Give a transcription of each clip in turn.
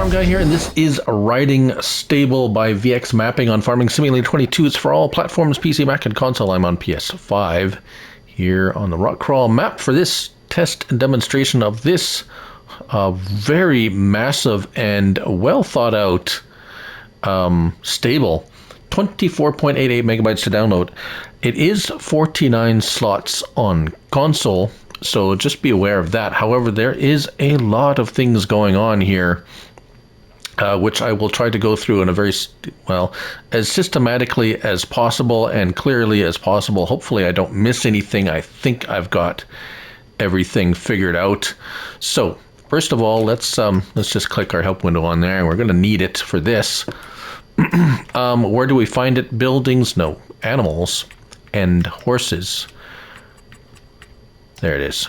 Farm Guy here, and this is Riding Stable by VX Mapping on Farming Simulator 22. It's for all platforms, PC, Mac, and console. I'm on PS5 here on the Rock Crawl map for this test and demonstration of this very massive and well thought out stable. 24.88 megabytes to download. It is 49 slots on console, so just be aware of that. However, there is a lot of things going on here, which I will try to go through in a very, well, as systematically as possible and clearly as possible. Hopefully I don't miss anything. I think I've got everything figured out. So first of all, let's just click our help window on there, and we're going to need it for this. Where do we find it? Buildings? No. Animals and horses. There it is.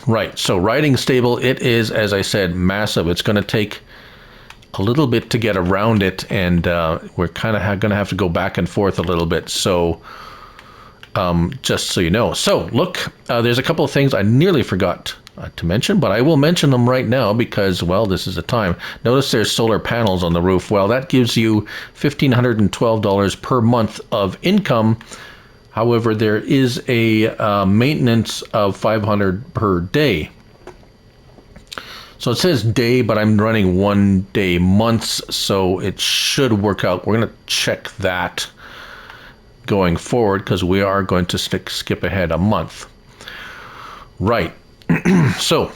Right, so riding stable, it is, as I said, massive. It's going to take a little bit to get around it, and we're kind of going to have to go back and forth a little bit. So just so you know. So look, there's a couple of things I nearly forgot to mention, but I will mention them right now because, well, this is the time. Notice there's solar panels on the roof. Well, that gives you $1,512 per month of income. However, there is a maintenance of $500 per day. So it says day, but I'm running 1 day months, so it should work out. We're going to check that going forward because we are going to skip ahead a month. Right. So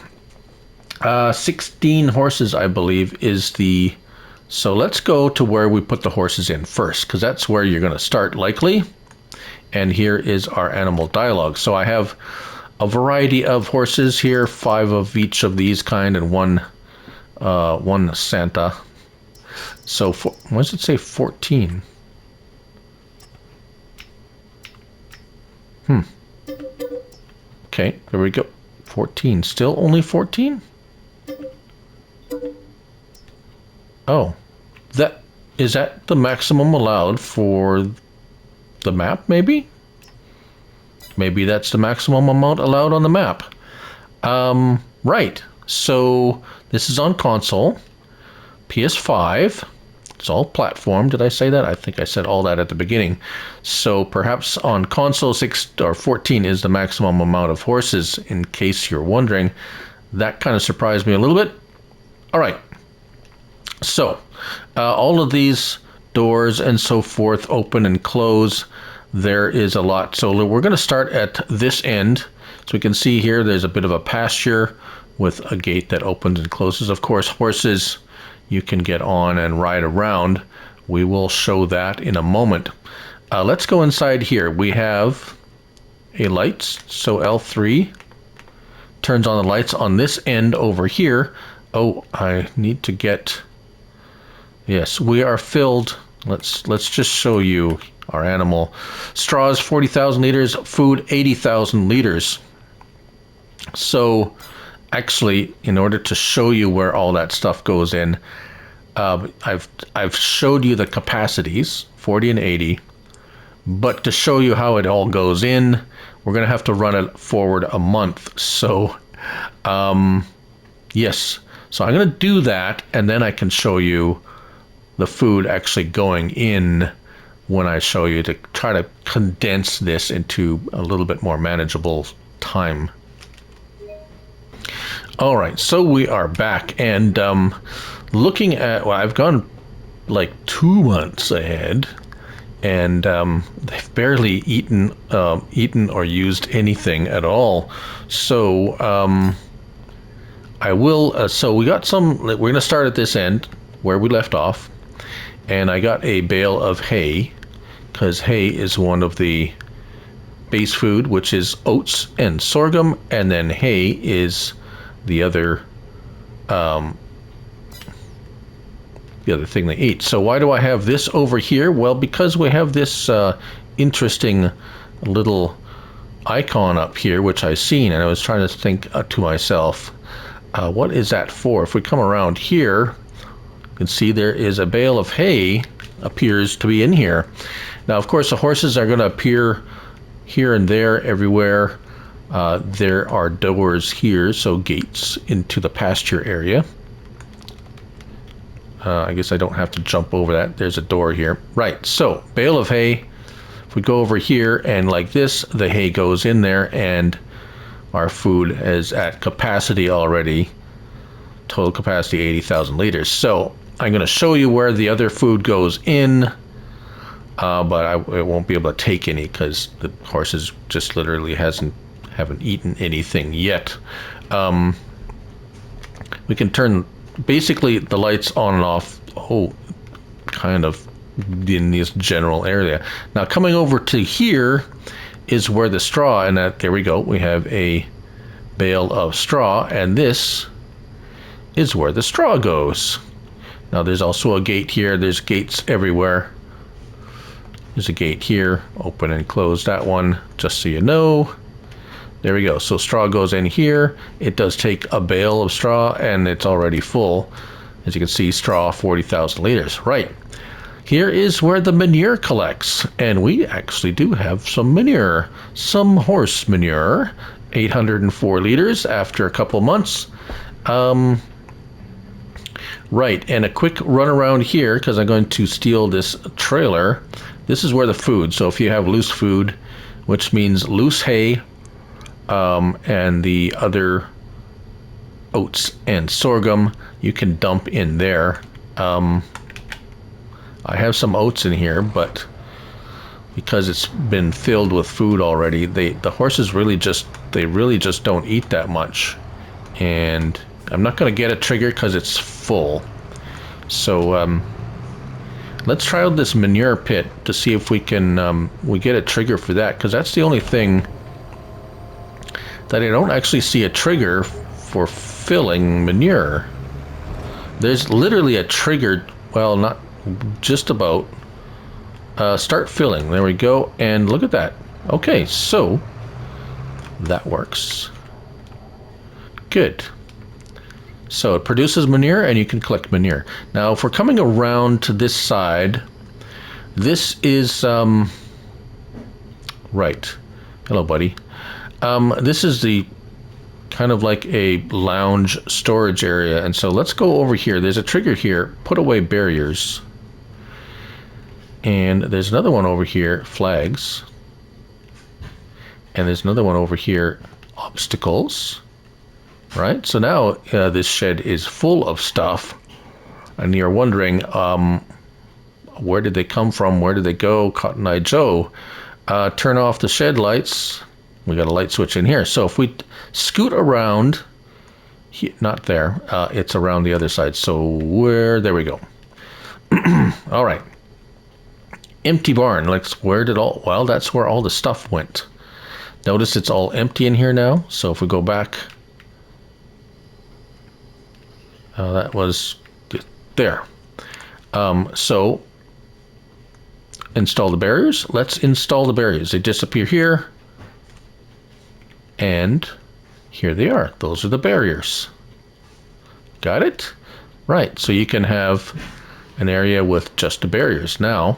16 horses, I believe, is the... So let's go to where we put the horses in first, because that's where you're going to start likely. And here is our animal dialogue. So I have a variety of horses here, 5 of each of these kind, and one Santa. So what does it say? 14. Okay, there we go. 14. Still only 14? Oh, is that the maximum allowed for the map, maybe? Maybe that's the maximum amount allowed on the map. Right. So this is on console, PS5. It's all platform. Did I say that? I think I said all that at the beginning. So perhaps on console 6 or 14 is the maximum amount of horses, in case you're wondering. That kind of surprised me a little bit. All right. So all of these doors and so forth open and close. There is a lot. So we're going to start at this end. So we can see here there's a bit of a pasture with a gate that opens and closes. Of course, horses you can get on and ride around. We will show that in a moment. Let's go inside here. We have a lights. So L3 turns on the lights on this end over here. Oh, I need to get... Yes, we are filled. Let's just show you our animal. Straws 40,000 liters, food 80,000 liters. So actually, in order to show you where all that stuff goes in, I've showed you the capacities, 40 and 80, but to show you how it all goes in, we're going to have to run it forward a month. So yes, so I'm going to do that, and then I can show you the food actually going in when I show you, to try to condense this into a little bit more manageable time. All right, so we are back, and looking at, well, I've gone like 2 months ahead, and they've barely eaten or used anything at all. So I will. So we got some. We're going to start at this end where we left off. And I got a bale of hay, because hay is one of the base food, which is oats and sorghum, and then hay is the other thing they eat. So why do I have this over here? Well, because we have this interesting little icon up here, which I've seen, and I was trying to think to myself, what is that for? If we come around here, you can see there is a bale of hay appears to be in here. Now, of course, the horses are going to appear here and there everywhere. There are doors here, so gates into the pasture area. I guess I don't have to jump over that. There's a door here. Right, so bale of hay. If we go over here and like this, the hay goes in there and our food is at capacity already. Total capacity 80,000 liters. So I'm going to show you where the other food goes in, but it won't be able to take any because the horses just literally haven't eaten anything yet. We can turn basically the lights on and off. Kind of in this general area. Now coming over to here is where the straw, and there we go. We have a bale of straw, and this is where the straw goes. Now there's also a gate here. There's gates everywhere. There's a gate here, open and close that one, just so you know. There we go. So straw goes in here. It does take a bale of straw, and it's already full. As you can see, straw 40,000 liters. Right. Here is where the manure collects, and we actually do have some manure, some horse manure, 804 liters after a couple months. Right, and a quick run around here, because I'm going to steal this trailer. This is where the food, so if you have loose food, which means loose hay, and the other oats and sorghum, you can dump in there. I have some oats in here, but because it's been filled with food already, the horses really just don't eat that much. And I'm not going to get a trigger because it's full. So let's try out this manure pit to see if we can we get a trigger for that, because that's the only thing that I don't actually see a trigger for filling manure. There's literally a trigger, well, not just about. Start filling. There we go. And look at that. Okay, so that works. Good. So it produces manure, and you can collect manure. Now, if we're coming around to this side, this is right. Hello, buddy. This is the kind of like a lounge storage area, and so let's go over here. There's a trigger here. Put away barriers. And there's another one over here, flags. And there's another one over here, obstacles. Right? So now this shed is full of stuff. And you're wondering, where did they come from? Where did they go? Cotton Eye Joe. Turn off the shed lights. We got a light switch in here. So if we scoot around, not there, it's around the other side. So there we go. All right. Empty barn. That's where all the stuff went. Notice it's all empty in here now. So if we go back, that was there. So install the barriers. Let's install the barriers. They disappear here, and here they are. Those are the barriers. Got it? Right. So you can have an area with just the barriers. Now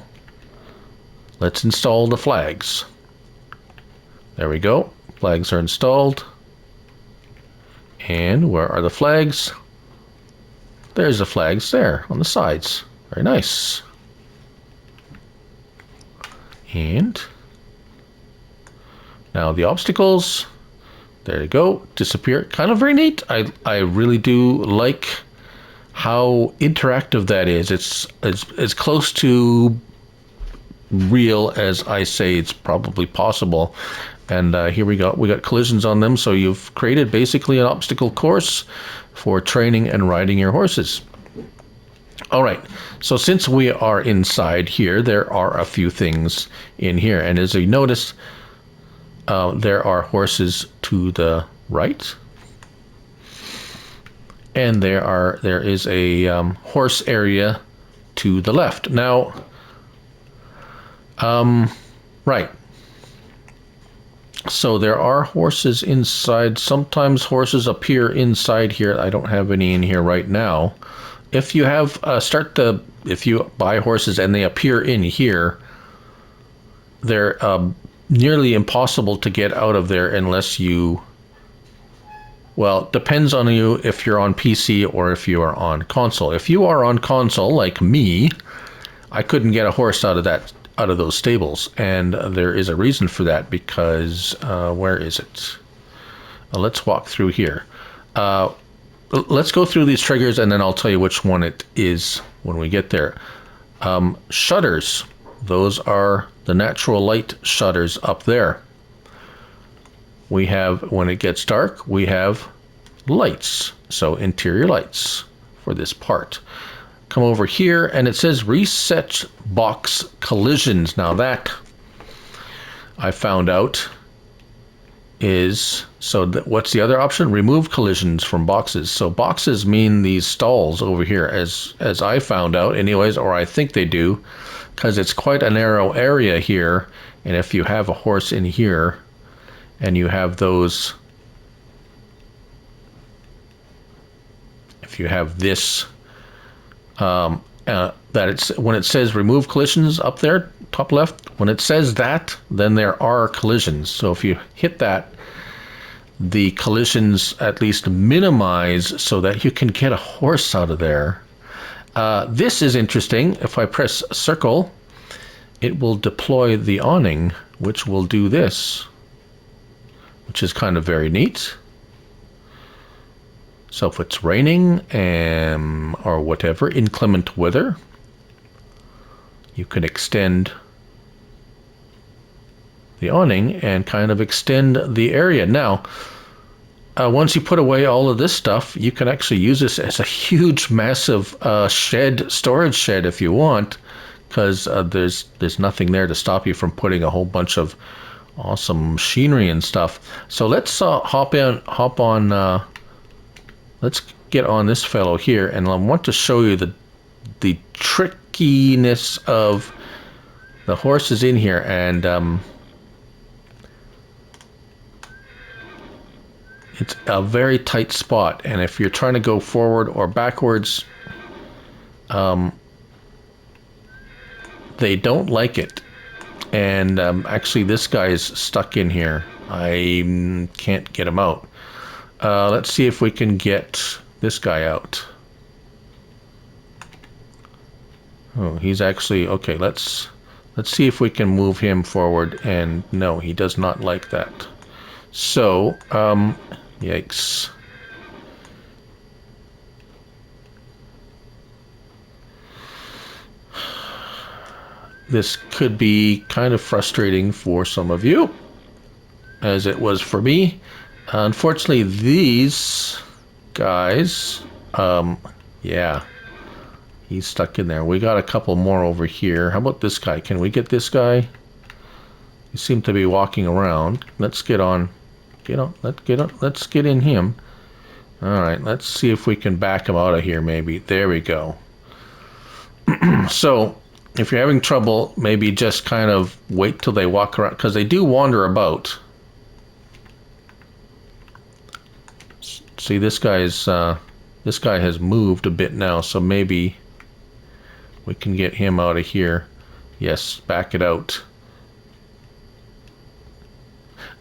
let's install the flags. There we go. Flags are installed. And where are the flags? There's the flags there on the sides. Very nice. And now the obstacles. There you go. Disappear. Kind of very neat. I really do like how interactive that is. It's close to real as I say it's probably possible. And here we go. We got collisions on them. So you've created basically an obstacle course for training and riding your horses. All right. So since we are inside here, there are a few things in here. And as you notice, there are horses to the right. And there is a horse area to the left. Now, right. So there are horses inside. Sometimes horses appear inside here. I don't have any in here right now. If you have if you buy horses and they appear in here, they're nearly impossible to get out of there unless you Well, depends on you if you're on PC or if you are on console. If you are on console, like me, I couldn't get a horse out of those stables, and there is a reason for that because where is it? Let's walk through here. Let's go through these triggers, and then I'll tell you which one it is when we get there. Shutters. Those are the natural light shutters up there. We have, when it gets dark, we have lights. So interior lights for this part. Come over here and it says reset box collisions. Now that I found out is, so what's the other option? Remove collisions from boxes. So boxes mean these stalls over here, as I found out anyways, or I think they do, because it's quite a narrow area here. And if you have a horse in here, and you have those, if you have this, that it's, when it says remove collisions up there, top left, when it says that, then there are collisions. So if you hit that, the collisions at least minimize so that you can get a horse out of there. This is interesting. If I press circle, it will deploy the awning, which will do this, which is kind of very neat. So if it's raining or whatever, inclement weather, you can extend the awning and kind of extend the area. Now, once you put away all of this stuff, you can actually use this as a huge, massive storage shed if you want, because there's nothing there to stop you from putting a whole bunch of awesome machinery and stuff. So let's hop on. Let's get on this fellow here, and I want to show you the trickiness of the horses in here. And it's a very tight spot, and if you're trying to go forward or backwards, they don't like it. And actually this guy is stuck in here. I can't get him out. Let's see if we can get this guy out. Oh, he's actually okay. Let's see if we can move him forward. And no, he does not like that. So yikes. This could be kind of frustrating for some of you, as it was for me. Unfortunately, these guys, yeah, he's stuck in there. We got a couple more over here. How about this guy? Can we get this guy? He seemed to be walking around. Let's get on. Let's get in him. All right, let's see if we can back him out of here maybe. There we go. So if you're having trouble, maybe just kind of wait till they walk around, because they do wander about. See, this guy has moved a bit now, so maybe we can get him out of here. Yes, back it out.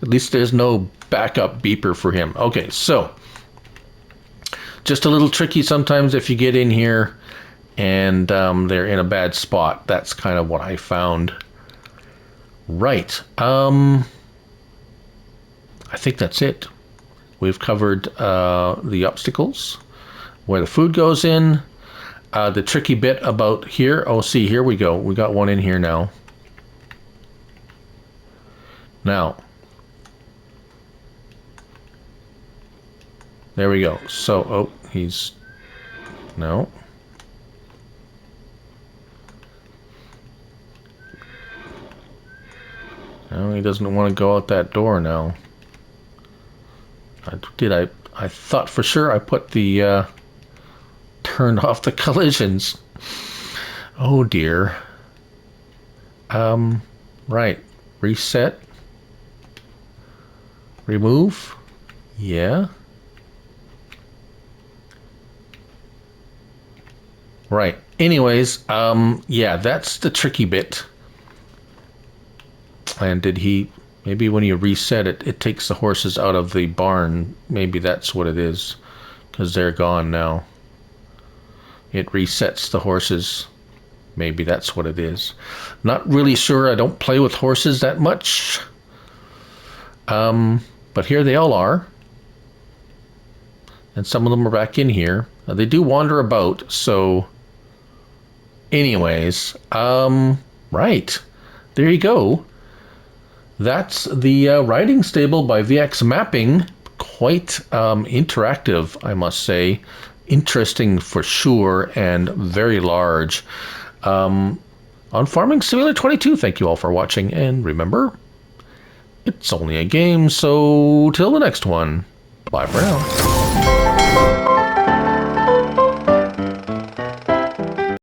At least there's no backup beeper for him. Okay, so just a little tricky sometimes if you get in here and they're in a bad spot. That's kind of what I found. Right. I think that's it. We've covered the obstacles, where the food goes in, the tricky bit about here. Oh, see, here we go. We got one in here now. Now, there we go. So, oh, he's, no. No, he doesn't want to go out that door now. I thought for sure I put the turned off the collisions. Oh dear. Right. Reset. Remove. Yeah. Right. Anyways, yeah, that's the tricky bit. And did he, Maybe when you reset it, it takes the horses out of the barn. Maybe that's what it is, because they're gone now. It resets the horses. Maybe that's what it is. Not really sure. I don't play with horses that much. But here they all are. And some of them are back in here. They do wander about, so... Anyways, right. There you go. That's the riding stable by VX Mapping. Quite interactive, I must say. Interesting for sure, and very large. On Farming Simulator 22, thank you all for watching, and remember, it's only a game, so till the next one, bye for now.